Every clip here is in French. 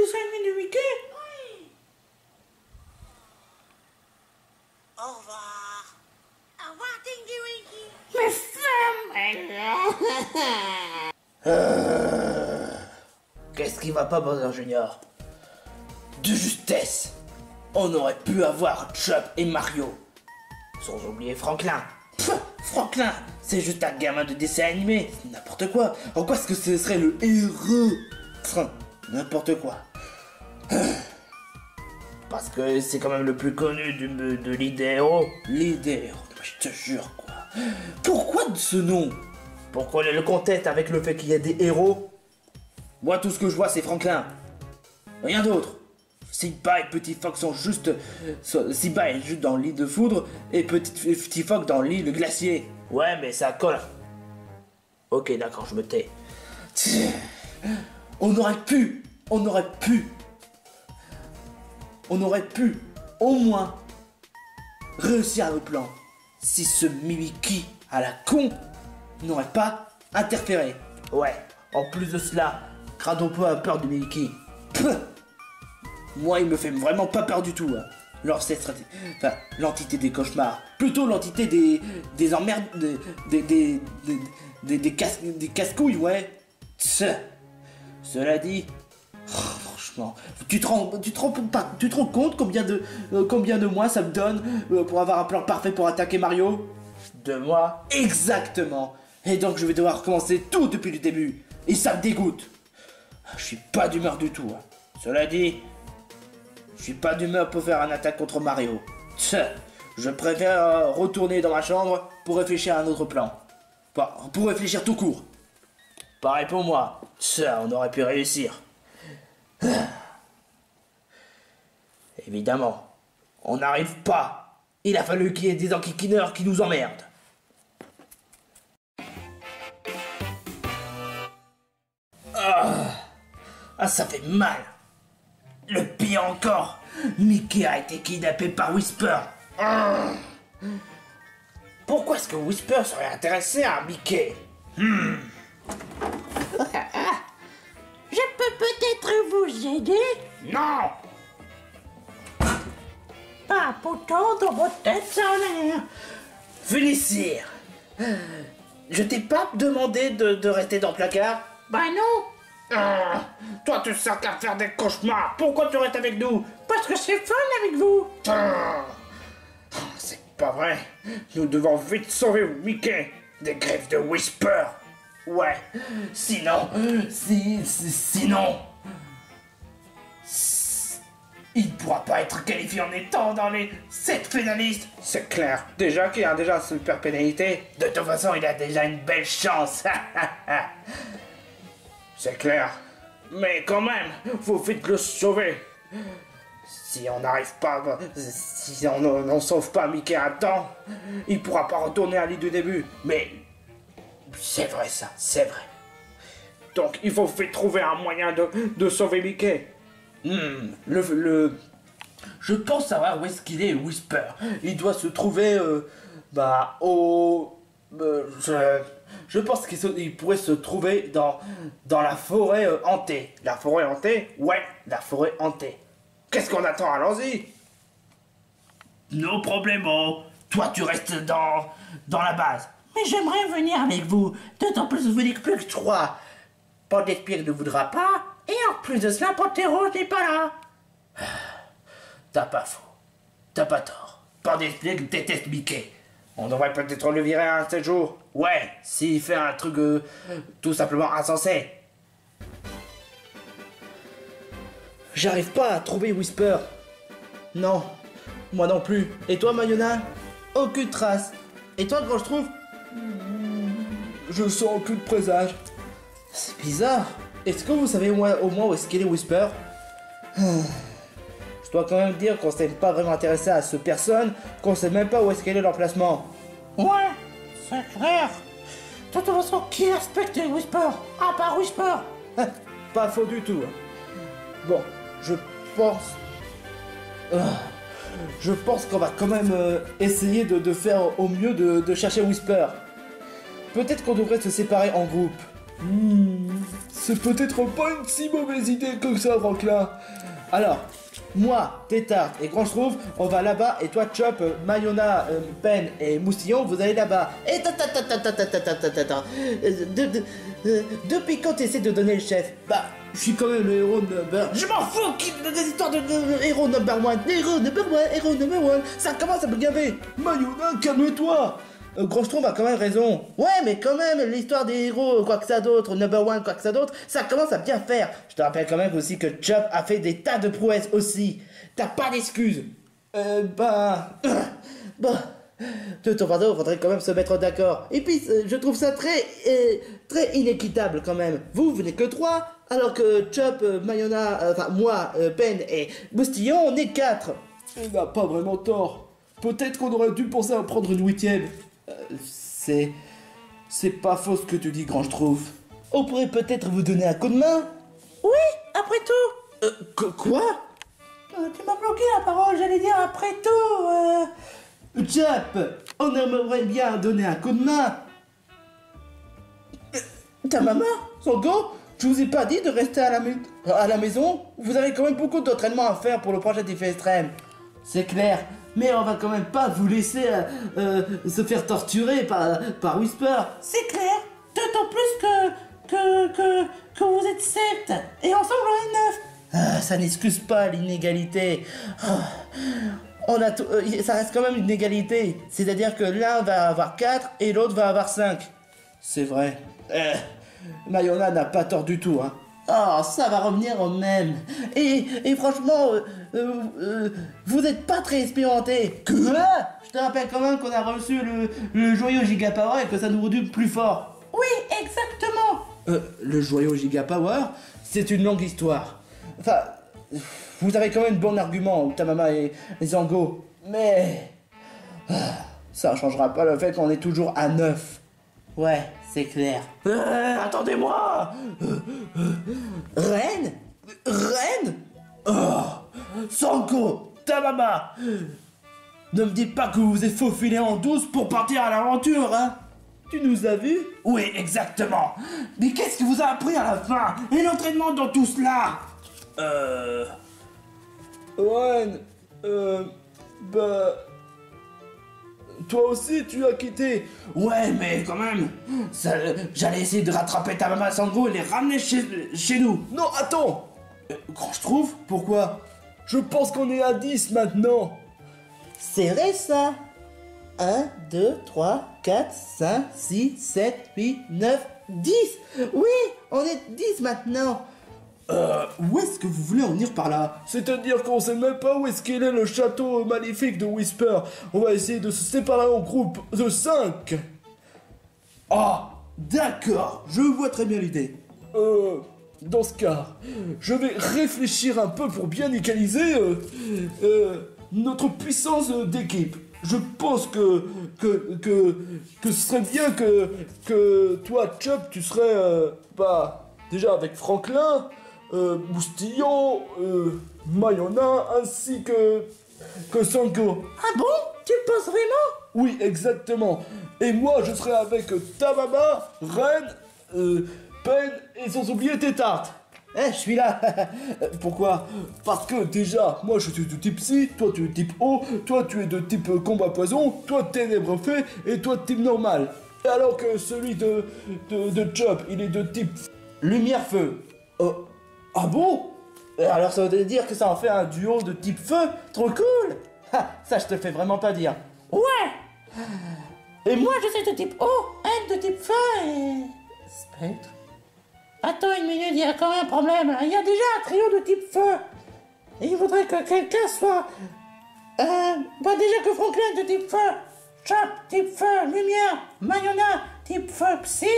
dessin animé de Mickey? Oui. Au revoir. Au revoir, Tinky Winky. Mais ferme. Qu'est-ce qui va pas, Bowser Junior? De justesse, on aurait pu avoir Chop et Mario. Sans oublier Franklin. Pff, Franklin, c'est juste un gamin de dessin animé, c'est n'importe quoi. En quoi est-ce que ce serait le héros? Pff, n'importe quoi. Parce que c'est quand même le plus connu de l'idée héros. L'idée héros, je te jure quoi. Pourquoi ce nom? Pourquoi le contexte avec le fait qu'il y a des héros? Moi tout ce que je vois c'est Franklin. Rien d'autre. Simba et Petit Fox sont juste... Simba est juste dans l'île de foudre et Petit Fox dans l'île glacier. Ouais mais ça colle. Ok d'accord, je me tais. On aurait pu au moins réussir nos plans si ce Mickey à la con n'aurait pas interféré. Ouais, en plus de cela, Cradopo a peur de Mickey. Peuh. Moi, il me fait vraiment pas peur du tout. Hein. L'entité des cauchemars. Plutôt l'entité des emmerdes, des casse-couilles, ouais. Cela dit, franchement, tu te rends compte combien de mois ça me donne pour avoir un plan parfait pour attaquer Mario? 2 mois? Exactement. Et donc je vais devoir recommencer tout depuis le début. Et ça me dégoûte. Je suis pas d'humeur du tout. Hein. Cela dit, je suis pas d'humeur pour faire une attaque contre Mario. Je préfère retourner dans ma chambre pour réfléchir à un autre plan. Pour réfléchir tout court. Pareil pour moi. Ça, on aurait pu réussir. Évidemment, on n'arrive pas. Il a fallu qu'il y ait des enquiquineurs qui nous emmerdent. Ah, ça fait mal. Le pire encore, Mickey a été kidnappé par Whisper. Pourquoi est-ce que Whisper serait intéressé à Mickey? Je peux peut-être vous aider? Non! Pas pourtant dans votre tête, ça en l'air. Félicire! Je t'ai pas demandé de rester dans le placard? Bah non. Toi tu sers qu'à faire des cauchemars, pourquoi tu restes avec nous? Parce que c'est fun avec vous. C'est pas vrai, nous devons vite sauver Mickey des griffes de Whisper. Ouais, sinon, sinon, il pourra pas être qualifié en étant dans les 7 finalistes. C'est clair, déjà qu'il a déjà une super pénalité. De toute façon, il a déjà une belle chance. C'est clair. Mais quand même, faut vite le sauver. Si on n'arrive pas, si on n'en sauve pas Mickey à temps, il pourra pas retourner à l'île du début. Mais c'est vrai ça, c'est vrai. Donc il faut vite trouver un moyen de sauver Mickey. Je pense savoir où est-ce qu'il est, Whisper. Il doit se trouver, je pense qu'il pourrait se trouver dans la forêt hantée. La forêt hantée? Ouais, la forêt hantée. Qu'est-ce qu'on attend? Allons-y. No problemo. Toi, tu restes dans la base. Mais j'aimerais venir avec vous. D'autant plus vous n'êtes plus que 3. Pandespire ne voudra pas. Et en plus de cela, Pantero n'est pas là. T'as pas faux. T'as pas tort. Pandespire déteste Mickey. On devrait peut-être le virer un de ces jours. Ouais, s'il fait un truc tout simplement insensé. J'arrive pas à trouver Whisper. Non, moi non plus. Et toi, Mayona? Aucune trace. Et toi, quand je trouve? Je sens aucun présage. C'est bizarre. Est-ce que vous savez au moins où est-ce qu'il est Whisper? Je dois quand même dire qu'on s'est pas vraiment intéressé à cette personne, qu'on sait même pas où est-ce qu'elle est l'emplacement. Ouais, c'est clair. De toute façon, qui respecte Whisper? À part Whisper. Pas faux du tout. Bon, je pense qu'on va quand même essayer de faire au mieux de chercher Whisper. Peut-être qu'on devrait se séparer en groupe. c'est peut-être pas une si mauvaise idée que ça, Franklin. Alors, moi, Tétard et Grand Schtroumpf, on va là-bas, et toi, Chop, Mayona, Pen et Moustillon, vous allez là-bas. Et depuis quand t'essaies de donner le chef? Bah, je suis quand même le héros number... Je m'en fous des histoires de héros number one. Héros number one, ça commence à me gaver. Mayona, calme-toi. Grand Schtroumpf a quand même raison. Ouais, mais quand même, l'histoire des héros, quoi que ça d'autre, number one, quoi que ça d'autre, ça commence à bien faire. Je te rappelle quand même aussi que Chop a fait des tas de prouesses aussi. T'as pas d'excuses. Bah... De ton pardon, faudrait quand même se mettre d'accord. Et puis, je trouve ça très inéquitable quand même. Vous n'êtes que 3, alors que Chop, Mayona, enfin moi, Pen et Moustillon, on est 4. Il n'a pas vraiment tort. Peut-être qu'on aurait dû penser à prendre une 8ème. C'est pas faux ce que tu dis, Grand Schtroumpf. On pourrait peut-être vous donner un coup de main. Oui, après tout. Quoi? Tu m'as bloqué la parole, j'allais dire après tout. Chop, on aimerait bien donner un coup de main. Ta maman, Sango, je vous ai pas dit de rester à la maison? Vous avez quand même beaucoup d'entraînement à faire pour le projet d'effet extrême. C'est clair, mais on va quand même pas vous laisser se faire torturer par Whisper. C'est clair, d'autant plus que vous êtes 7, et ensemble on est 9. Ça n'excuse pas l'inégalité. Ça reste quand même une égalité. C'est-à-dire que l'un va avoir 4 et l'autre va avoir 5. C'est vrai. Mayona n'a pas tort du tout, hein. Oh, ça va revenir au même. Et franchement, vous n'êtes pas très expérimenté. Quoi? Je te rappelle quand même qu'on a reçu le joyau Giga Power et que ça nous rend plus fort. Oui, exactement. Le joyau Giga Power, c'est une longue histoire. Enfin, vous avez quand même de bons arguments, Tamama et Zango. Mais ça ne changera pas le fait qu'on est toujours à 9. Ouais, c'est clair. Attendez-moi. Reine? Oh, Sango, Tamama, ne me dites pas que vous vous êtes faufilé en douce pour partir à l'aventure, hein? Tu nous as vus? Oui, exactement. Mais qu'est-ce qui vous a appris à la fin? Et l'entraînement dans tout cela? Ren, toi aussi tu as quitté. Ouais, mais quand même, j'allais essayer de rattraper ta maman Sango et les ramener chez nous. Non, attends. Grand Schtroumpf, pourquoi? Je pense qu'on est à 10 maintenant. Serré ça. 1, 2, 3, 4, 5, 6, 7, 8, 9, 10. Oui, on est 10 maintenant. Où est-ce que vous voulez en venir par là? C'est-à-dire qu'on sait même pas où est-ce qu'il est le château maléfique de Whisper. On va essayer de se séparer en groupe de 5. Ah, d'accord, je vois très bien l'idée. Dans ce cas, je vais réfléchir un peu pour bien égaliser notre puissance d'équipe. Je pense que ce serait bien que toi, Chop, tu serais, déjà avec Franklin, Moustillon, Mayona, ainsi que Sango. Ah bon? Tu le penses vraiment? Oui, exactement. Et moi, je serai avec Tamama, Ren, Pen et sans oublier Tétart. Je suis là. Pourquoi? Parce que déjà, moi je suis de type psy, toi tu es de type eau, toi tu es de type combat poison, toi ténèbres fée et toi de type normal. Alors que celui de Chop, il est de type lumière feu. Ah bon? Alors ça veut dire que ça en fait un duo de type feu? Trop cool. Ça je te fais vraiment pas dire. Ouais. Et moi je suis de type eau, elle de type feu et... Spectre. Attends une minute, il y a quand même un problème. Il y a déjà un trio de type feu. Et il faudrait que quelqu'un soit... déjà que Franklin de type feu, Chop type feu, lumière, Mayona type feu, psy.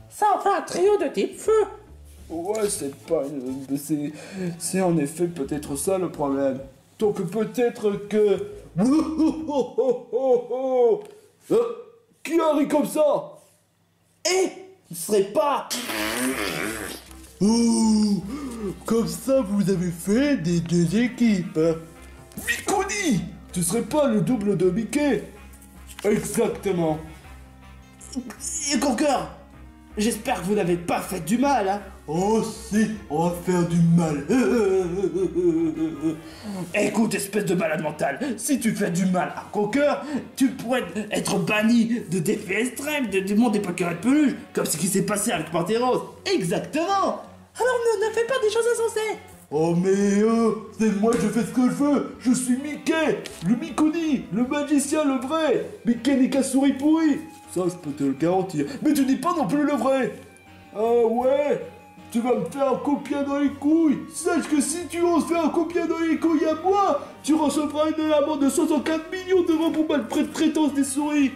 Ça en fait un trio de type feu. Ouais, c'est pas... C'est en effet peut-être ça le problème. Donc peut-être que... Qui a ri comme ça? Ce serait pas... Comme ça, vous avez fait des 2 équipes. Mikuni, tu serais pas le double de Mickey? Exactement. Et Conquer, j'espère que vous n'avez pas fait du mal, hein. Oh si, on va faire du mal. Écoute, espèce de malade mental, si tu fais du mal à Croqueur, tu pourrais être banni de défis extrêmes, du monde des Pokémon de peluche, comme ce qui s'est passé avec Panthéros. Exactement. Alors ne fais pas des choses insensées. Oh mais c'est moi, je fais ce que je veux. Je suis Mickey, le Miconi, le magicien, le vrai. Mickey n'est qu'un souris pourri. Ça, je peux te le garantir. Mais tu dis pas non plus le vrai. Ah ouais, tu vas me faire un copier dans les couilles. Sache que si tu oses faire un copier dans les couilles à moi, tu recevras une amende de 64 millions d'euros pour maltraitance des souris.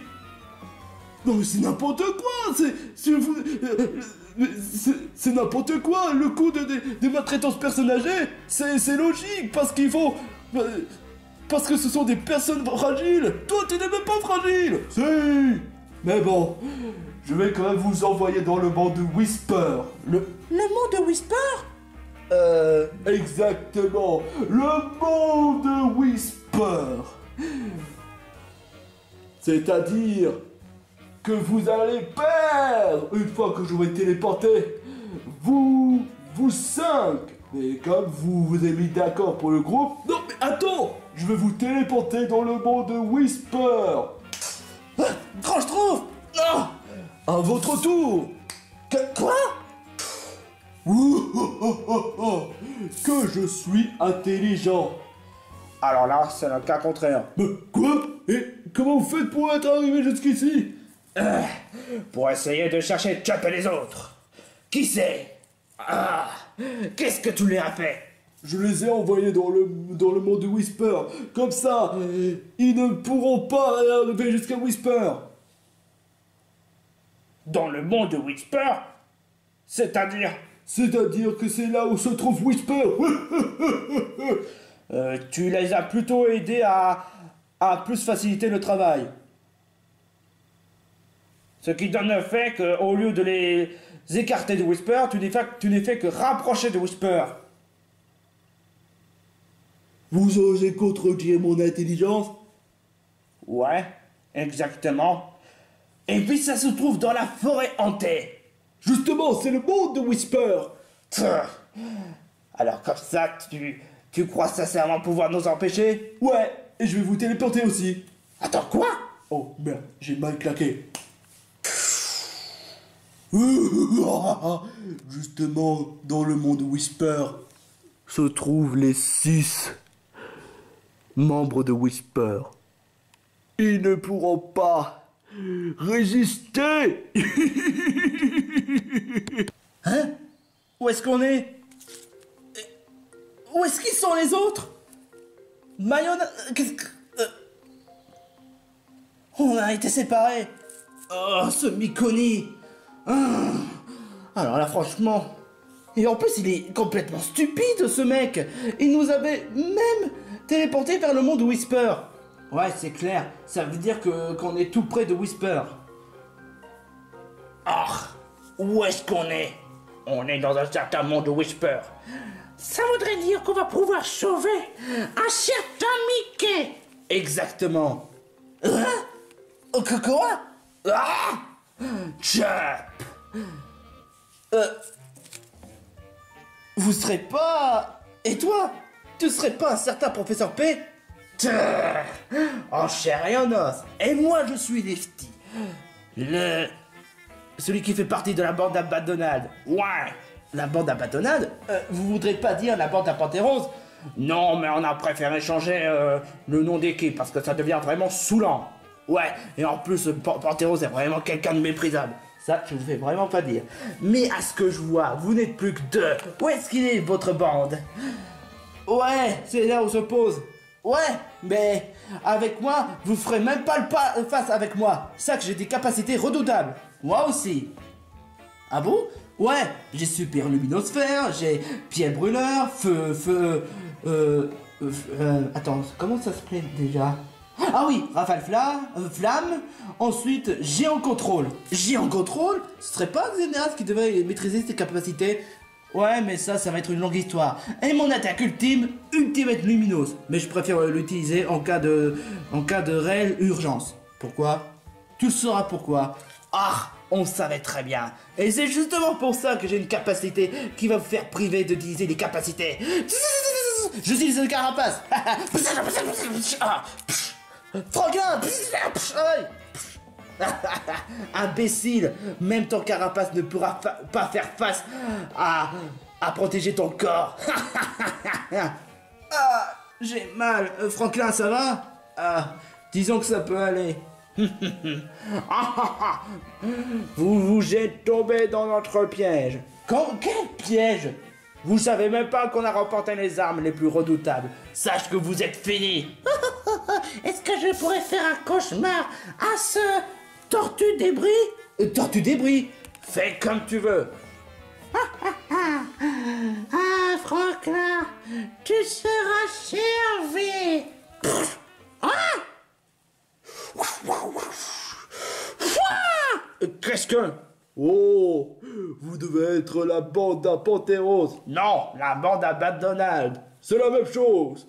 Non mais c'est n'importe quoi. C'est n'importe quoi. Le coût de maltraitance personnes âgées, c'est logique parce qu'il faut... Parce que ce sont des personnes fragiles. Toi, tu n'es même pas fragile. Si. Mais bon, je vais quand même vous envoyer dans le monde de Whisper. Le monde de Whisper? Exactement, le monde de Whisper. C'est-à-dire que vous allez perdre une fois que je vais téléporter. Vous cinq. Mais comme vous vous êtes mis d'accord pour le groupe... Non mais attends, je vais vous téléporter dans le monde de Whisper. Quand je trouve. Non. À votre tour. Quoi? Que je suis intelligent. Alors là, c'est le cas contraire. Mais quoi? Et comment vous faites pour être arrivé jusqu'ici? Pour essayer de chercher Chop et les autres. Qui c'est? Ah, qu'est-ce que tu lui as fait? Je les ai envoyés dans le monde de Whisper. Comme ça, ils ne pourront pas arriver jusqu'à Whisper. Dans le monde de Whisper? C'est-à-dire? C'est-à-dire que c'est là où se trouve Whisper. Tu les as plutôt aidés à plus faciliter le travail. Ce qui donne le fait qu'au lieu de les écarter de Whisper, tu n'es fait que rapprocher de Whisper. Vous osez contredire mon intelligence? Ouais, exactement. Et puis ça se trouve dans la forêt hantée. Justement, c'est le monde de Whisper. Alors comme ça, tu crois sincèrement pouvoir nous empêcher? Ouais, et je vais vous téléporter aussi. Attends, quoi? Oh merde, j'ai mal claqué. Justement, dans le monde Whisper se trouvent les 6 membres de Whisper. Ils ne pourront pas résister. Hein? Où est-ce qu'on est? Où est-ce qu'ils sont les autres? Mayona... Qu'est-ce que... On a été séparés. Oh, ce Miconi. Alors là, franchement... Et en plus, il est complètement stupide, ce mec. Il nous avait même téléporté vers le monde de Whisper. Ouais, c'est clair. Ça veut dire qu'on est tout près de Whisper. Ah, où est-ce qu'on est? On est dans un certain monde de Whisper. Ça voudrait dire qu'on va pouvoir sauver un certain Mickey. Exactement. Hein? Quoi? Ah! Chop! Vous serez pas... Et toi? Tu serais pas un certain professeur P? En chair et en os. Et moi, je suis Lefty. Celui qui fait partie de la bande à Badonade. Ouais. La bande à Badonade? Vous voudrez pas dire la bande à Panthéros? Non, mais on a préféré changer le nom d'équipe parce que ça devient vraiment saoulant. Ouais, et en plus, Panthéros est vraiment quelqu'un de méprisable. Ça, je vous fais vraiment pas dire. Mais à ce que je vois, vous n'êtes plus que 2. Où est-ce qu'il est, votre bande? Ouais, c'est là où se pose. Ouais, mais avec moi, vous ferez même pas le pas face avec moi. Ça que j'ai des capacités redoutables. Moi aussi. Ah bon? Ouais, j'ai super luminosphère, j'ai pied brûleur, attends, comment ça s'appelait déjà? Ah oui, rafale flamme, ensuite géant contrôle. Géant contrôle? Ce serait pas Xeneas qui devrait maîtriser ses capacités? Ouais, mais ça va être une longue histoire. Et mon attaque ultime, Ultimate Luminos. Mais je préfère l'utiliser en cas de réelle urgence. Pourquoi? Tu sauras pourquoi. Ah, On le savait très bien. Et c'est justement pour ça que j'ai une capacité qui va vous faire priver d'utiliser les capacités. Je suis le carapace. Franklin. Imbécile, même ton carapace ne pourra pas faire face à protéger ton corps. Ah, j'ai mal. Franklin, ça va? Ah, disons que ça peut aller. Vous êtes tombé dans notre piège. Quel piège? Vous savez même pas qu'on a remporté les armes les plus redoutables. Sache que vous êtes fini. Est-ce que je pourrais faire un cauchemar à ce tortue débris? Tortue débris, fais comme tu veux. Ah, Franklin, tu seras servi. Qu'est-ce que... Oh, vous devez être la bande à Panthéros. Non, la bande à McDonald's. C'est la même chose.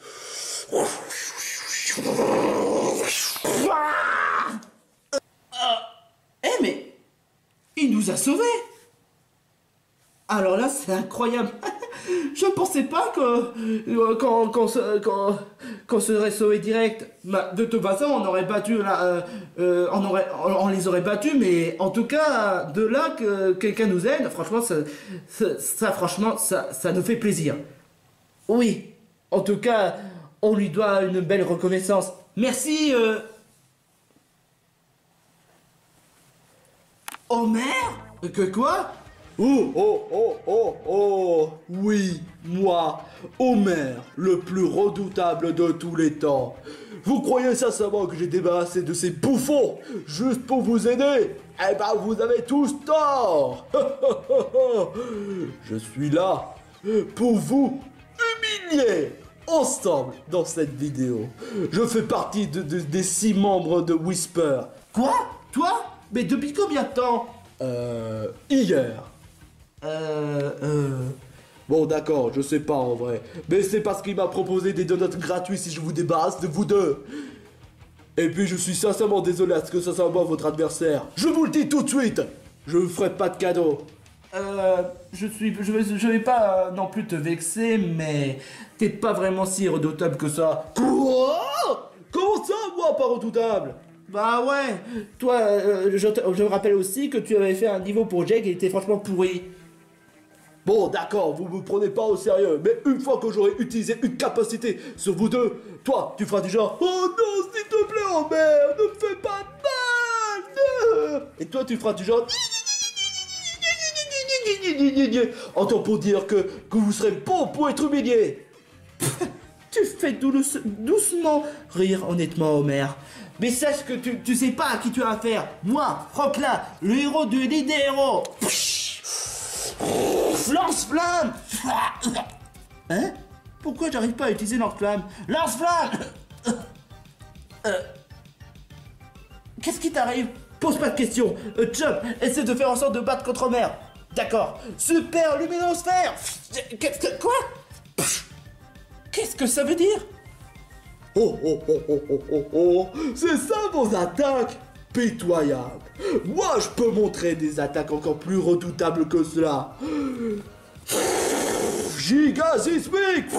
Mais il nous a sauvés. Alors là, c'est incroyable. Je pensais pas qu'on serait sauvé direct. Bah, de toute façon, on aurait battu on les aurait battus, mais en tout cas, de là que quelqu'un nous aide, franchement, ça nous fait plaisir. Oui, en tout cas, on lui doit une belle reconnaissance. Merci, Homer? Que quoi? Oh, oui, moi, Homer, le plus redoutable de tous les temps. Vous croyez sincèrement que j'ai débarrassé de ces bouffons juste pour vous aider? Eh ben, vous avez tous tort. Je suis là pour vous humilier ensemble dans cette vidéo. Je fais partie des 6 membres de Whisper. Quoi? Toi? Mais depuis combien de temps? Hier. Bon d'accord, je sais pas en vrai. Mais c'est parce qu'il m'a proposé des donuts gratuits si je vous débarrasse de vous deux. Et puis je suis sincèrement désolé à ce que ça soit moi votre adversaire. Je vous le dis tout de suite. Je vous ferai pas de cadeau. Je vais pas non plus te vexer, mais t'es pas vraiment si redoutable que ça. Quoi? Comment ça, moi, pas redoutable? Bah ouais, toi, je me rappelle aussi que tu avais fait un niveau pour Jake et il était franchement pourri. Bon, d'accord, vous me prenez pas au sérieux, mais une fois que j'aurai utilisé une capacité sur vous deux, toi, tu feras du genre « Oh non, s'il te plaît, Homer, ne me fais pas de mal !» Et toi, tu feras du genre « En temps pour dire que vous serez bon pour être humilié !» Tu fais doucement rire, honnêtement, Homer. Mais sache que tu sais pas à qui tu as affaire. Moi, Franklin, le héros de l'île des héros. Lance-flamme. Hein? Pourquoi j'arrive pas à utiliser lance-flamme? Lance-flamme. Qu'est-ce qui t'arrive? Pose pas de questions. Chop, essaie de faire en sorte de battre contre Homer. D'accord. Super luminosphère. Quoi? Qu'est-ce que ça veut dire? Oh, c'est ça vos attaques? Pitoyable. Moi, je peux montrer des attaques encore plus redoutables que cela. Giga sismique.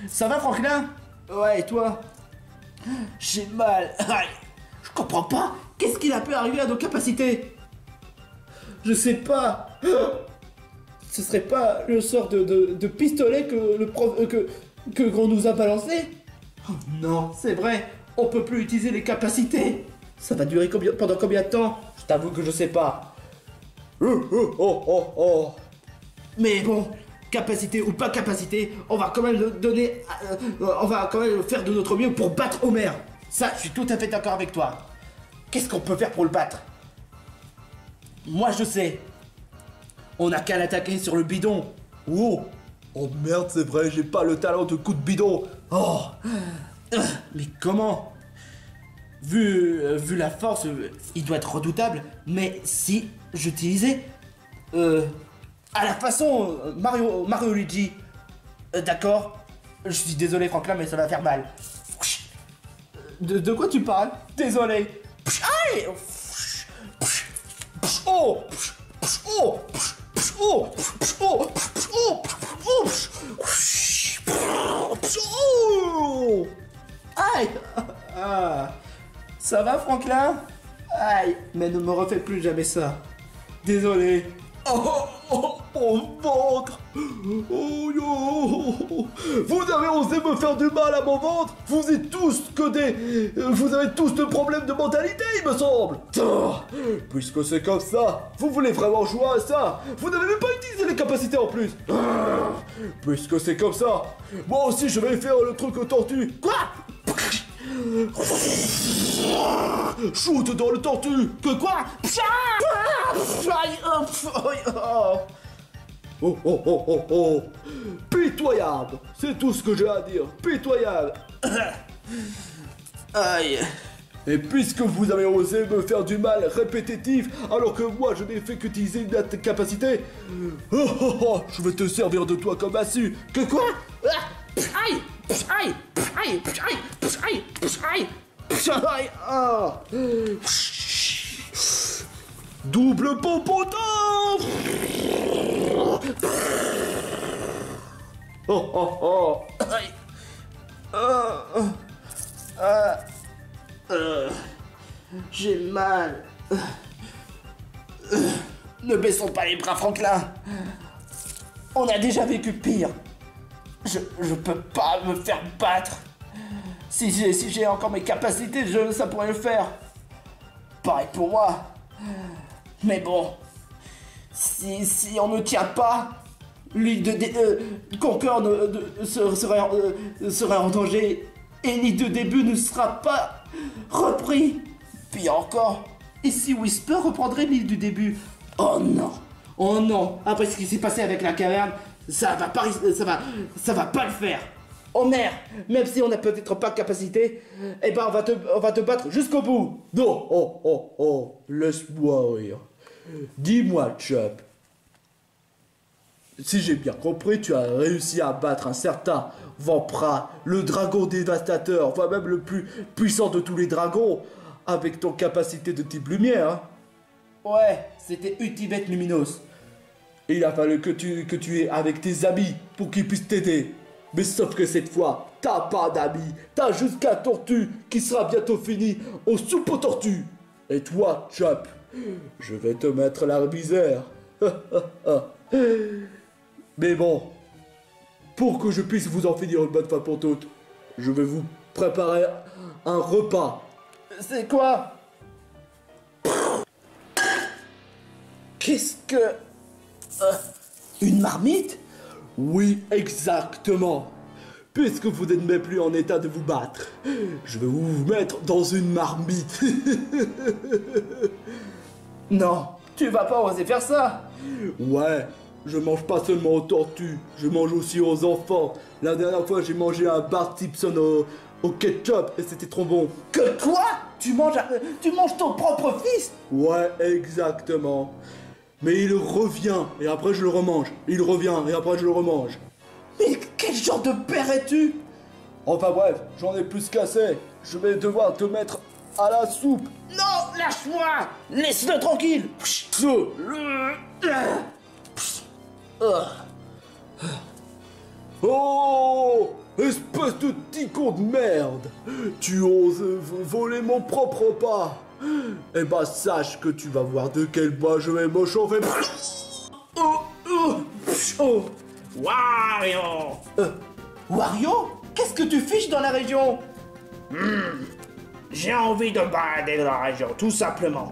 Ça va, Franklin? Ouais, et toi? J'ai mal. Je comprends pas. Qu'est-ce qu'il a pu arriver à nos capacités? Je sais pas. Ce serait pas le sort de pistolet que qu'on nous a balancé? Oh non, c'est vrai. On peut plus utiliser les capacités. Ça va durer pendant combien de temps? Je t'avoue que je sais pas. Mais bon, capacité ou pas capacité, on va quand même on va quand même faire de notre mieux pour battre Homer. Ça, je suis tout à fait d'accord avec toi. Qu'est-ce qu'on peut faire pour le battre? Moi, je sais. On n'a qu'à l'attaquer sur le bidon. Oh merde, c'est vrai, j'ai pas le talent de coup de bidon. Oh. Mais comment? Vu la force, il doit être redoutable. Mais si j'utilisais à la façon Mario Luigi, d'accord? Je suis désolé Franklin, mais ça va faire mal. De quoi tu parles? Désolé. Aïe! Oh! Oh! Oh! Oh! Oh! Aïe! Ah. Ça va Franklin? Aïe! Mais ne me refais plus jamais ça. Désolé. Mon ventre! Oh yo! Vous avez osé me faire du mal à mon ventre? Vous êtes tous que des... Vous avez tous de problèmes de mentalité, il me semble! Puisque c'est comme ça, vous voulez vraiment jouer à ça? Vous n'avez même pas utilisé les capacités en plus! Puisque c'est comme ça, moi aussi je vais faire le truc aux tortues! Quoi? Shoot dans le tortue! Que quoi? Oh oh oh oh oh! Pitoyable! C'est tout ce que j'ai à dire! Pitoyable! Aïe! Et puisque vous avez osé me faire du mal répétitif alors que moi je n'ai fait qu'utiliser une capacité, je vais te servir de toi comme massue! Que quoi? Aïe! Aïe! Aïe! Aïe! Aïe! Aïe! Aïe! Ah. Double popotin! Oh oh oh! Aïe! J'ai mal. Ne baissons pas les bras, Franklin. On a déjà vécu pire. Je peux pas me faire battre. Si j'ai encore mes capacités, ça pourrait le faire. Pareil pour moi. Mais bon, si on ne tient pas, l'île de Concord serait en danger et l'île de début ne sera pas repris. Pire encore, et si Whisper reprendrait l'île du début? Oh non, après ce qui s'est passé avec la caverne, ça va pas le faire. Oh merde, même si on n'a peut-être pas de capacité, eh ben on va te battre jusqu'au bout. Non, oh, laisse-moi rire. Dis-moi, Chop. Si j'ai bien compris, tu as réussi à battre un certain Vampra, le dragon dévastateur, voire même le plus puissant de tous les dragons, avec ton capacité de type lumière. Hein. Ouais, c'était Ultimate Luminos. Et il a fallu que tu aies avec tes amis pour qu'ils puissent t'aider. Mais sauf que cette fois, t'as pas d'amis, t'as juste qu'un tortue qui sera bientôt fini au soupe aux tortues. Et toi, Chop, je vais te mettre la misère. Mais bon, pour que je puisse vous en finir une bonne fois pour toutes, je vais vous préparer un repas. C'est quoi? Qu'est-ce que... une marmite? Oui, exactement. Puisque vous n'êtes même plus en état de vous battre, je vais vous mettre dans une marmite. Non, tu vas pas oser faire ça. Ouais, je mange pas seulement aux tortues, je mange aussi aux enfants. La dernière fois, j'ai mangé un Bart Simpson au ketchup et c'était trop bon. Que quoi? Tu manges ton propre fils? Ouais, exactement. Mais il revient et après je le remange. Il revient et après je le remange. Mais quel genre de père es-tu? Enfin bref, j'en ai plus qu'assez. Je vais devoir te mettre à la soupe. Non, lâche-moi! Laisse-le tranquille! Oh! Espèce de petit con de merde! Tu oses voler mon propre repas! Eh ben sache que tu vas voir de quel bois je vais me chauffer. Wario! Wario? Qu'est-ce que tu fiches dans la région? J'ai envie de me balader dans la région, tout simplement.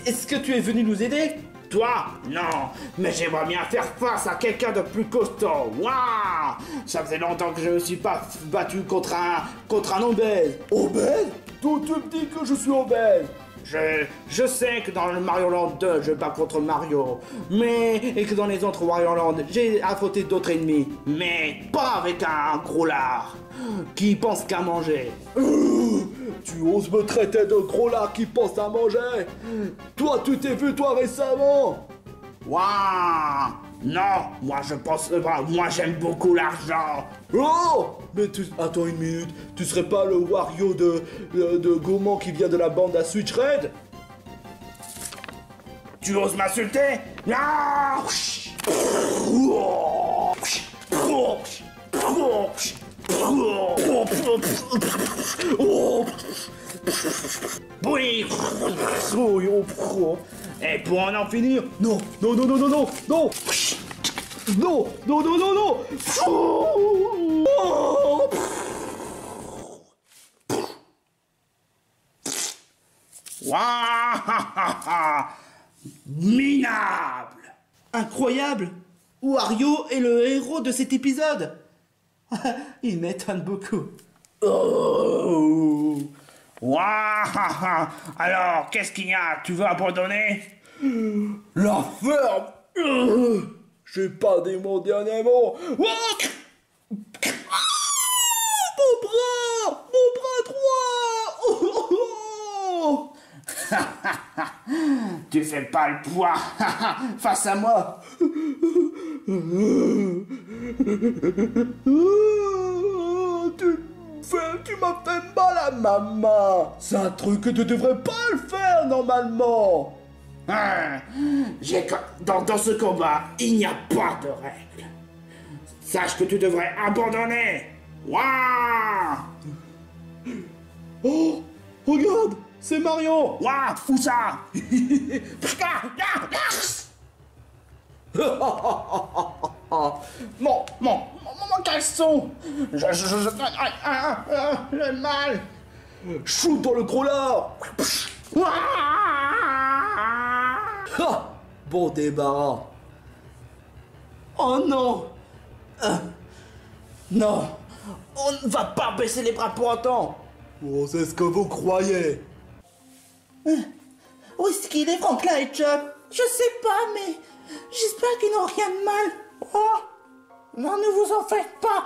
Est-ce que tu es venu nous aider? Toi? Non, mais j'aimerais bien faire face à quelqu'un de plus costaud. Waouh! Ça faisait longtemps que je ne me suis pas battu contre un obèse. Obèse? D'où tu me dis que je suis obèse? Je sais que dans le Mario Land 2, je bats contre Mario, et que dans les autres Wario Land, j'ai affronté d'autres ennemis, mais pas avec un gros lard qui pense qu'à manger. Tu oses me traiter de gros lard qui pense à manger? Toi, tu t'es vu toi récemment? Waouh! Non, moi je pense pas, moi j'aime beaucoup l'argent. Oh! Mais attends une minute, tu serais pas le Wario de Gaumont qui vient de la bande à Switch Red? Tu oses m'insulter? Non! Oui. Et pour en finir, Non, non, non, non, non, non, non! Non, non, non, non, non! Waouh! Minable! Incroyable! Wario est le héros de cet épisode! Il m'étonne beaucoup. Oh! Waouh! Alors, qu'est-ce qu'il y a? Tu veux abandonner? La ferme! J'ai pas dit mon dernier mot! Mon bras! Mon bras droit! Tu fais pas le poids face à moi. Tu m'as fait mal à ma main! C'est un truc que tu devrais pas le faire normalement! Dans ce combat, il n'y a pas de règles. Sache que tu devrais abandonner. Waouh! Oh! Regarde! C'est Marion! Waouh! Où ça? Mon caleçon! J'ai mal! Shoot dans le gros lard! Ha! Bon débarras! Oh non! Non! On ne va pas baisser les bras pour autant! Oh, c'est ce que vous croyez! Où est-ce qu'il est, Franklin et Chop? Je sais pas, mais j'espère qu'ils n'ont rien de mal. Oh, non, ne vous en faites pas.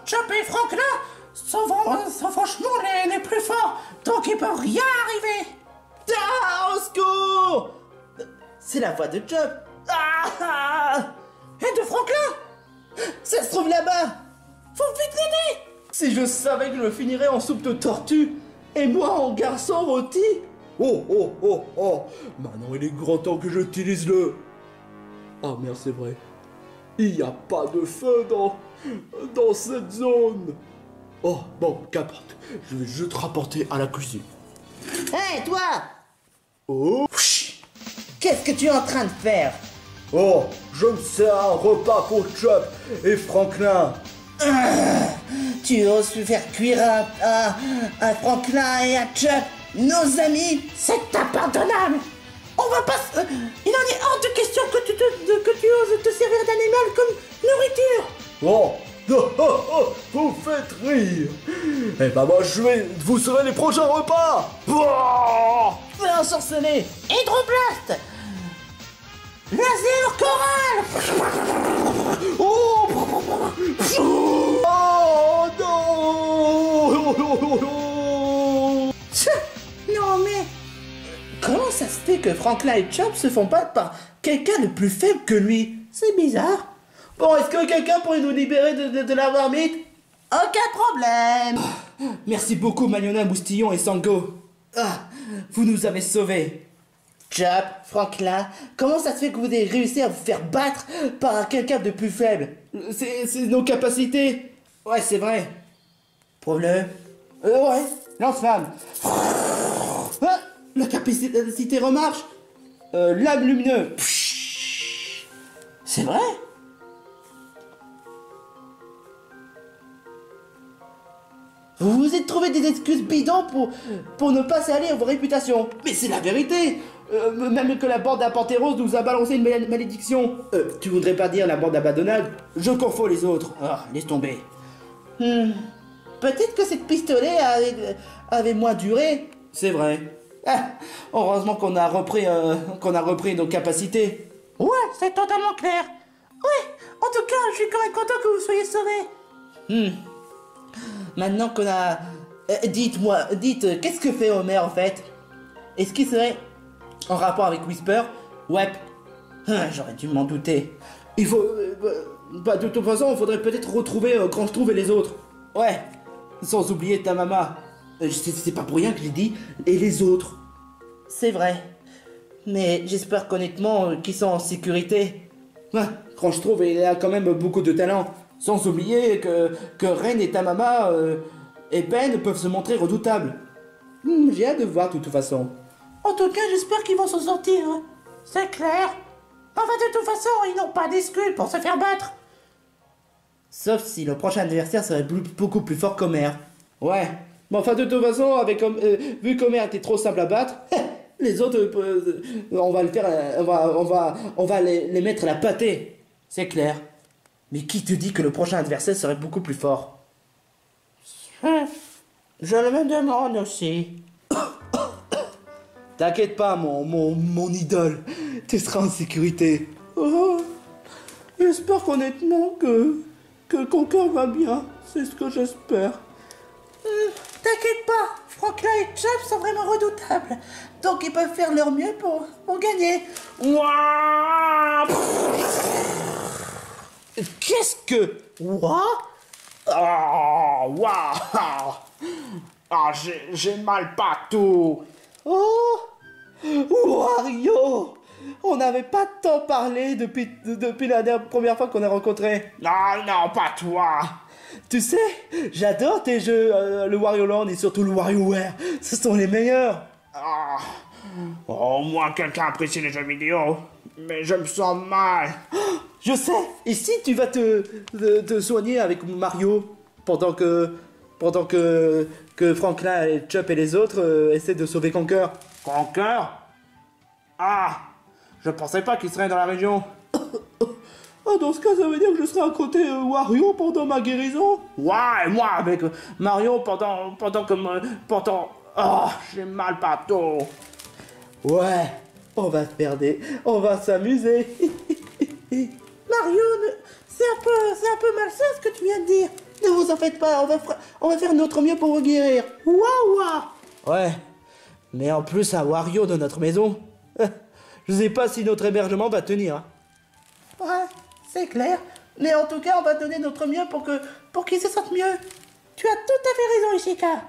Chop et Franklin sont franchement les plus forts, donc il peut rien arriver. Ah, au secours! C'est la voix de Chop. Et de Franklin? Ça se trouve là-bas. Faut vite l'aider. Si je savais que je me finirais en soupe de tortue, et moi en garçon rôti. Oh, oh, oh, oh! Maintenant, il est grand temps que j'utilise le... Ah merde, c'est vrai. Il n'y a pas de feu dans cette zone. Oh, bon, qu'importe. Je vais juste rapporter à la cuisine. Hé, toi! Oh! Qu'est-ce que tu es en train de faire? Oh, je me sers un repas pour Chop et Franklin. Tu oses faire cuire un Franklin et un Chop, nos amis? C'est impardonnable. On va pas... il en est hors de question que tu oses te servir d'animal comme nourriture. Oh, oh, oh, oh, vous faites rire. Eh ben moi, vous serez les prochains repas. Oh, Fais un sorceler. Hydroblast. Laser choral. oh, oh non. Non mais... Comment ça se fait que Franklin et Chop se font battre par quelqu'un de plus faible que lui? C'est bizarre. Bon, est-ce que quelqu'un pourrait nous libérer de la marmite? Aucun problème. Merci beaucoup, Mariona, Moustillon et Sango. Vous nous avez sauvés. Chop, Franklin, comment ça se fait que vous avez réussi à vous faire battre par quelqu'un de plus faible? C'est nos capacités. Ouais, c'est vrai. Prouve-le. Ouais, lance-flamme. La capacité remarche. Lame lumineux. C'est vrai? Vous vous êtes trouvé des excuses bidons pour ne pas salir vos réputations. Mais c'est la vérité. Même que la bande à Panthéros nous a balancé une malédiction. Tu voudrais pas dire la bande à Badonade? Je confonds les autres. Ah, laisse tomber. Peut-être que cette pistolet avait moins duré. C'est vrai. Heureusement qu'on a repris nos capacités. Ouais, c'est totalement clair. Ouais, en tout cas, je suis quand même content que vous soyez sauvés. Maintenant qu'on a... dites, qu'est-ce que fait Homer en fait? Est-ce qu'il serait en rapport avec Whisper? Ouais. J'aurais dû m'en douter. Il faut... bah, de toute façon, il faudrait peut-être retrouver Grand Schtroumpf et les autres. Ouais, sans oublier ta maman. C'est pas pour rien que j'ai dit et les autres. C'est vrai. Mais j'espère qu'honnêtement qu'ils sont en sécurité. Ouais, Grand Schtroumpf, il a quand même beaucoup de talent. Sans oublier que Ren et ta maman et Ben peuvent se montrer redoutables. J'ai hâte de voir de toute façon. En tout cas, j'espère qu'ils vont s'en sortir. C'est clair. Enfin, de toute façon, ils n'ont pas d'excuses pour se faire battre. Sauf si le prochain adversaire serait beaucoup plus fort qu'Homer. Ouais. Mais enfin, de toute façon, avec vu qu'Homer était trop simple à battre, les autres, on va le faire, on va les mettre à la pâtée. C'est clair. Mais qui te dit que le prochain adversaire serait beaucoup plus fort? Je me demande aussi. T'inquiète pas, mon idole. Tu seras en sécurité. Oh, j'espère honnêtement que Conker va bien. C'est ce que j'espère. T'inquiète pas, Franklin et Chop sont vraiment redoutables. Donc ils peuvent faire leur mieux pour gagner. Qu'est-ce que... What? Oh, waouh! Ah, j'ai mal partout. Oh, Wario! On n'avait pas tant parlé depuis la première fois qu'on a rencontré. Non, non, pas toi. Tu sais, j'adore tes jeux, le Wario Land et surtout le WarioWare. Ce sont les meilleurs. Ah. Au moins quelqu'un apprécie les jeux vidéo. Mais je me sens mal. Je sais. Ici, tu vas te soigner avec Mario pendant que Franklin et Chop et les autres essaient de sauver Conker. Conker? Ah, je pensais pas qu'il serait dans la région. Ah, dans ce cas, ça veut dire que je serai à côté Wario pendant ma guérison? Ouais, et moi avec Mario pendant... Ah, j'ai mal partout. Ouais, on va s'amuser. Mario, c'est un peu malsain ce que tu viens de dire. Ne vous en faites pas, on va faire notre mieux pour vous guérir. Waouh! Ouais, mais en plus un Wario dans notre maison. Je sais pas si notre hébergement va tenir. Hein. Ouais, c'est clair. Mais en tout cas, on va donner notre mieux pour qu'ils se sentent mieux. Tu as tout à fait raison, Ishika.